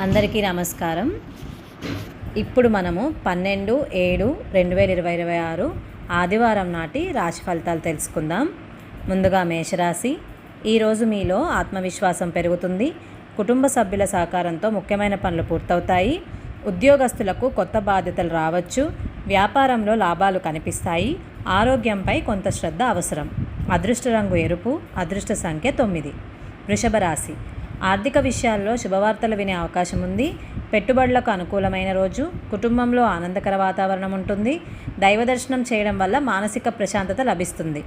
అందరికీ నమస్కారం. ఇప్పుడు మనము 12/7/2026 ఆదివారం నాటి రాశి ఫలితాలు తెలుసుకుందాం. ముందుగా మేషరాశి. ఈరోజు మీలో ఆత్మవిశ్వాసం పెరుగుతుంది. కుటుంబ సభ్యుల సహకారంతో ముఖ్యమైన పనులు పూర్తవుతాయి. ఉద్యోగస్తులకు కొత్త బాధ్యతలు రావచ్చు. వ్యాపారంలో లాభాలు కనిపిస్తాయి. ఆరోగ్యంపై కొంత శ్రద్ధ అవసరం. అదృష్ట రంగు ఎరుపు. అదృష్ట సంఖ్య 9. వృషభ రాశి. ఆర్థిక విషయాల్లో శుభవార్తలు వినే అవకాశం ఉంది. పెట్టుబడులకు అనుకూలమైన రోజు. కుటుంబంలో ఆనందకర వాతావరణం ఉంటుంది. దైవ దర్శనం చేయడం వల్ల మానసిక ప్రశాంతత లభిస్తుంది.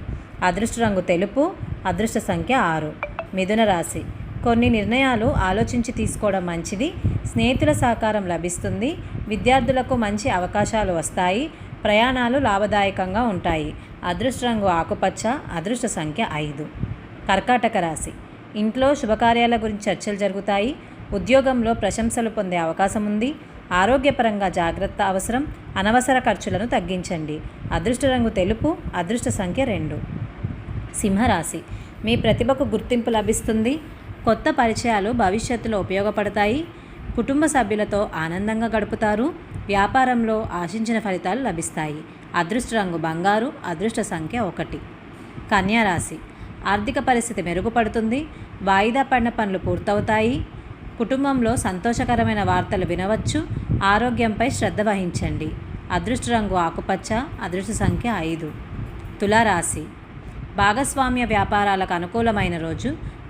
అదృష్ట రంగు తెలుపు. అదృష్ట సంఖ్య 6. మిథున రాశి. కొన్ని నిర్ణయాలు ఆలోచించి తీసుకోవడం మంచిది. స్నేహితుల సహకారం లభిస్తుంది. విద్యార్థులకు మంచి అవకాశాలు వస్తాయి. ప్రయాణాలు లాభదాయకంగా ఉంటాయి. అదృష్ట రంగు ఆకుపచ్చ. అదృష్ట సంఖ్య 5. కర్కాటక రాశి. ఇంట్లో శుభకార్యాల గురించి చర్చలు జరుగుతాయి. ఉద్యోగంలో ప్రశంసలు పొందే అవకాశం ఉంది. ఆరోగ్యపరంగా జాగ్రత్త అవసరం. అనవసర ఖర్చులను తగ్గించండి. అదృష్ట రంగు తెలుపు. అదృష్ట సంఖ్య 2. సింహరాశి. మీ ప్రతిభకు గుర్తింపు లభిస్తుంది. కొత్త పరిచయాలు భవిష్యత్తులో ఉపయోగపడతాయి. కుటుంబ సభ్యులతో ఆనందంగా గడుపుతారు. వ్యాపారంలో ఆశించిన ఫలితాలు లభిస్తాయి. అదృష్ట రంగు బంగారు. అదృష్ట సంఖ్య 1. కన్యా రాశి. ఆర్థిక పరిస్థితి మెరుగుపడుతుంది. వాయిదా పడిన పనులు పూర్తవుతాయి. కుటుంబంలో సంతోషకరమైన వార్తలు వినవచ్చు. ఆరోగ్యంపై శ్రద్ధ వహించండి. అదృష్ట రంగు ఆకుపచ్చ. అదృష్ట సంఖ్య 5. తులారాశి. భాగస్వామ్య వ్యాపారాలకు అనుకూలమైన రోజు.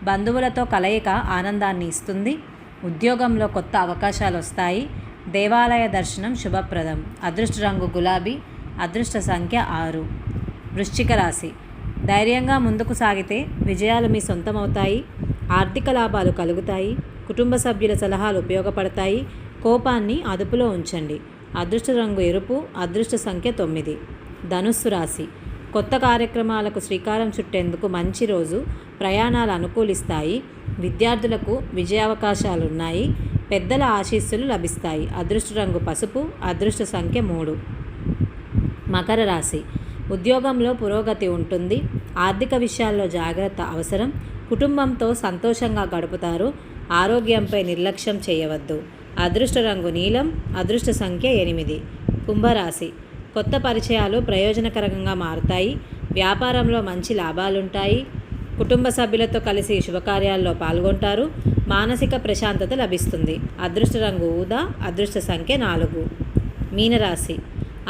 బంధువులతో కలయిక ఆనందాన్ని ఇస్తుంది. ఉద్యోగంలో కొత్త అవకాశాలు వస్తాయి. దేవాలయ దర్శనం శుభప్రదం. అదృష్ట రంగు గులాబీ. అదృష్ట సంఖ్య 6. వృశ్చిక రాశి. ధైర్యంగా ముందుకు సాగితే విజయాలు మీ సొంతమవుతాయి. ఆర్థిక లాభాలు కలుగుతాయి. కుటుంబ సభ్యుల సలహాలు ఉపయోగపడతాయి. కోపాన్ని అదుపులో ఉంచండి. అదృష్ట రంగు ఎరుపు. అదృష్ట సంఖ్య 9. ధనుస్సు రాశి. కొత్త కార్యక్రమాలకు శ్రీకారం చుట్టేందుకు మంచి రోజు. ప్రయాణాలు అనుకూలిస్తాయి. విద్యార్థులకు విజయావకాశాలున్నాయి. పెద్దల ఆశీస్సులు లభిస్తాయి. అదృష్ట రంగు పసుపు. అదృష్ట సంఖ్య 3. మకర రాశి. ఉద్యోగంలో పురోగతి ఉంటుంది. ఆర్థిక విషయాల్లో జాగ్రత్త అవసరం. కుటుంబంతో సంతోషంగా గడుపుతారు. ఆరోగ్యంపై నిర్లక్ష్యం చేయవద్దు. అదృష్ట రంగు నీలం. అదృష్ట సంఖ్య 8. కుంభరాశి. కొత్త పరిచయాలు ప్రయోజనకరంగా మారుతాయి. వ్యాపారంలో మంచి లాభాలుంటాయి. కుటుంబ సభ్యులతో కలిసి శుభకార్యాల్లో పాల్గొంటారు. మానసిక ప్రశాంతత లభిస్తుంది. అదృష్ట రంగు ఊదా. అదృష్ట సంఖ్య 4. మీనరాశి.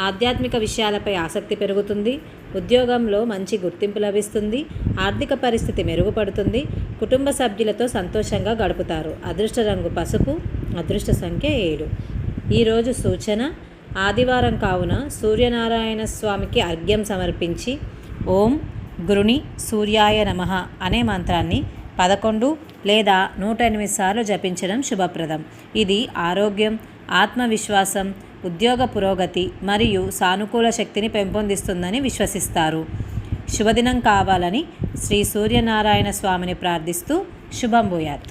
ఆధ్యాత్మిక విషయాలపై ఆసక్తి పెరుగుతుంది. ఉద్యోగంలో మంచి గుర్తింపు లభిస్తుంది. ఆర్థిక పరిస్థితి మెరుగుపడుతుంది. కుటుంబ సభ్యులతో సంతోషంగా గడుపుతారు. అదృష్ట రంగు పసుపు. అదృష్ట సంఖ్య 7. ఈరోజు సూచన. ఆదివారం కావున సూర్యనారాయణ స్వామికి అర్ఘ్యం సమర్పించి ఓం గృణి సూర్యాయ నమః అనే మంత్రాన్ని 11 లేదా 108 సార్లు జపించడం శుభప్రదం. ఇది ఆరోగ్యం, ఆత్మవిశ్వాసం, ఉద్యోగ పురోగతి మరియు సానుకూల శక్తిని పెంపొందిస్తుందని విశ్వసిస్తారు. శుభదినం కావాలని శ్రీ సూర్యనారాయణ స్వామిని ప్రార్థిస్తూ శుభం భూయాత్.